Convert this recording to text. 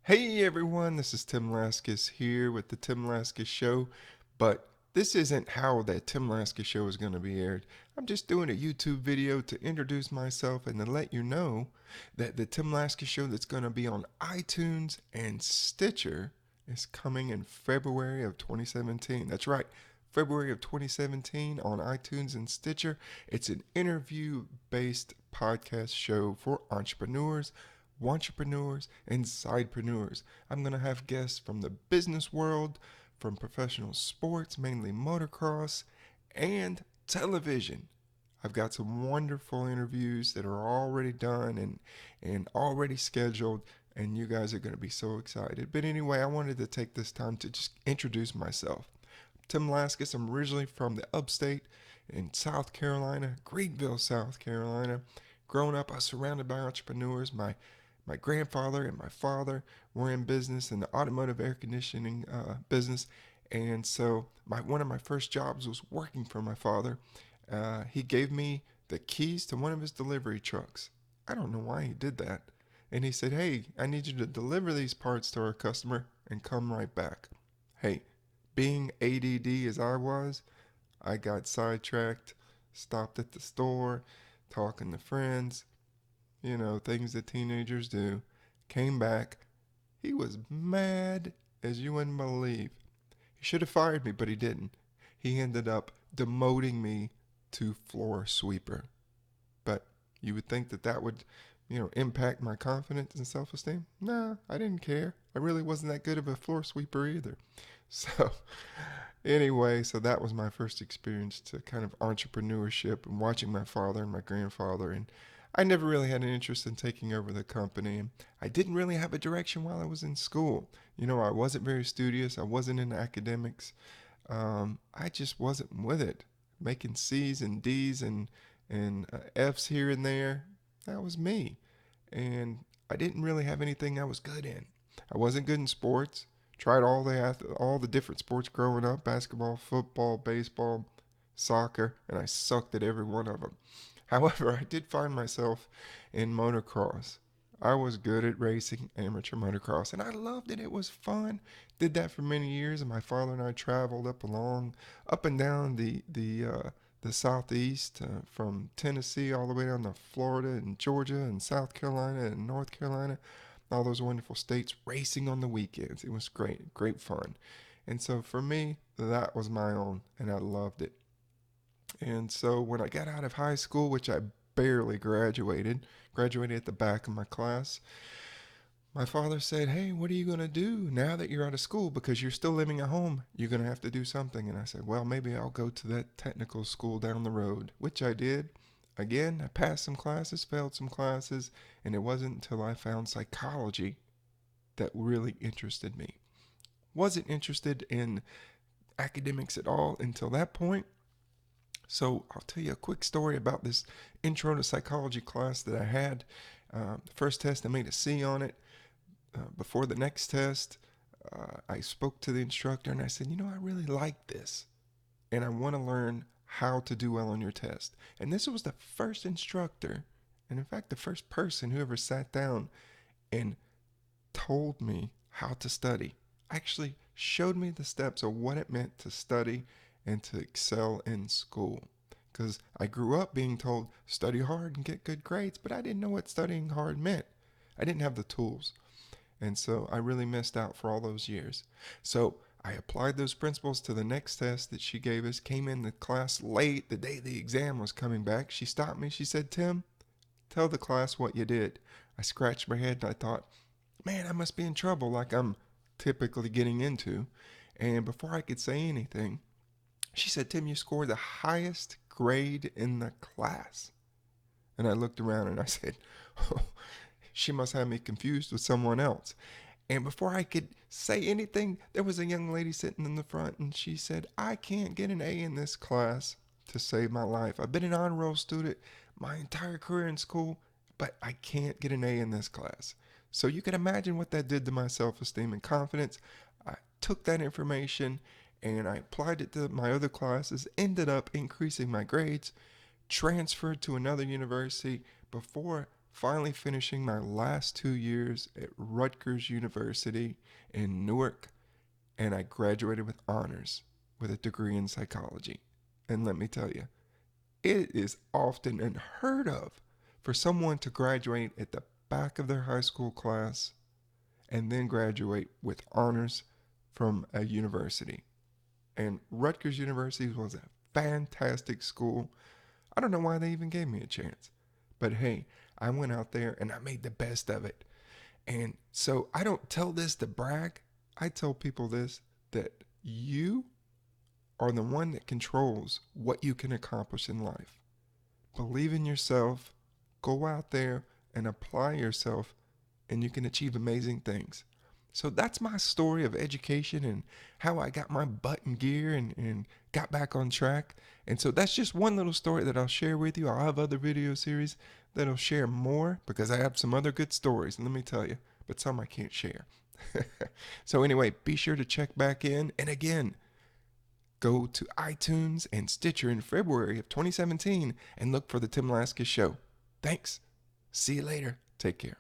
Hey everyone, this is Tim Laskis here with the Tim Laskis Show, but this isn't how that Tim Laskis Show is going to be aired. I'm just doing a YouTube video to introduce myself and to let you know that the Tim Laskis Show that's going to be on iTunes and Stitcher is coming in February of 2017. That's right, February of 2017 on iTunes and Stitcher. It's an interview-based podcast show for entrepreneurs, wantrepreneurs, and sidepreneurs. I'm going to have guests from the business world, from professional sports, mainly motocross, and television. I've got some wonderful interviews that are already done and already scheduled, and you guys are going to be so excited. But anyway, I wanted to take this time to just introduce myself. Tim Laskis. I'm originally from the upstate in South Carolina, Greenville, South Carolina. Growing up, I was surrounded by entrepreneurs. My grandfather and my father were in business, in the automotive air conditioning business. And so one of my first jobs was working for my father. He gave me the keys to one of his delivery trucks. I don't know why he did that. And he said, "Hey, I need you to deliver these parts to our customer and come right back." Hey, being ADD as I was, I got sidetracked, stopped at the store, talking to friends, things that teenagers do. Came back. He was mad as you wouldn't believe. He should have fired me, but he didn't. He ended up demoting me to floor sweeper. But you would think that would, impact my confidence and self-esteem. Nah, I didn't care. I really wasn't that good of a floor sweeper either. So anyway, so that was my first experience to kind of entrepreneurship and watching my father and my grandfather. And I never really had an interest in taking over the company. And I didn't really have a direction while I was in school. I wasn't very studious. I wasn't in academics. I just wasn't with it. Making C's and D's and F's here and there, that was me. And I didn't really have anything I was good in. I wasn't good in sports. Tried all the different sports growing up: basketball, football, baseball, soccer, and I sucked at every one of them. However, I did find myself in motocross. I was good at racing amateur motocross, and I loved it. It was fun. Did that for many years, and my father and I traveled up and down the southeast, from Tennessee all the way down to Florida and Georgia and South Carolina and North Carolina, all those wonderful states, racing on the weekends. It was great, great fun. And so for me, that was my own, and I loved it. And so when I got out of high school, which I barely graduated at the back of my class, my father said, "Hey, what are you going to do now that you're out of school? Because you're still living at home. You're going to have to do something." And I said, "Well, maybe I'll go to that technical school down the road," which I did. Again, I passed some classes, failed some classes, and it wasn't until I found psychology that really interested me. Wasn't interested in academics at all until that point. So I'll tell you a quick story about this intro to psychology class that I had. The first test, I made a C on it. Before the next test, I spoke to the instructor and I said, "I really like this, and I want to learn how to do well on your test." And this was the first instructor, and in fact, the first person who ever sat down and told me how to study. Actually showed me the steps of what it meant to study and to excel in school. Because I grew up being told, study hard and get good grades, but I didn't know what studying hard meant. I didn't have the tools. And so I really missed out for all those years. So I applied those principles to the next test that she gave us. Came in the class late, the day the exam was coming back. She stopped me. She said, "Tim, tell the class what you did." I scratched my head and I thought, man, I must be in trouble like I'm typically getting into. And before I could say anything, she said, "Tim, you scored the highest grade in the class." And I looked around and I said, "Oh, she must have me confused with someone else." And before I could say anything, there was a young lady sitting in the front and she said, "I can't get an A in this class to save my life. I've been an honor roll student my entire career in school, but I can't get an A in this class." So you can imagine what that did to my self-esteem and confidence. I took that information and I applied it to my other classes, ended up increasing my grades, transferred to another university before finally finishing my last 2 years at Rutgers University in Newark, and I graduated with honors with a degree in psychology. And let me tell you, it is often unheard of for someone to graduate at the back of their high school class and then graduate with honors from a university. And Rutgers University was a fantastic school. I don't know why they even gave me a chance. But hey, I went out there and I made the best of it. And so I don't tell this to brag. I tell people this, that you are the one that controls what you can accomplish in life. Believe in yourself, go out there and apply yourself, and you can achieve amazing things. So that's my story of education and how I got my butt in gear and got back on track. And so that's just one little story that I'll share with you. I'll have other video series that'll share more because I have some other good stories, let me tell you, but some I can't share. So anyway, be sure to check back in. And again, go to iTunes and Stitcher in February of 2017 and look for the Tim Laskis Show. Thanks. See you later. Take care.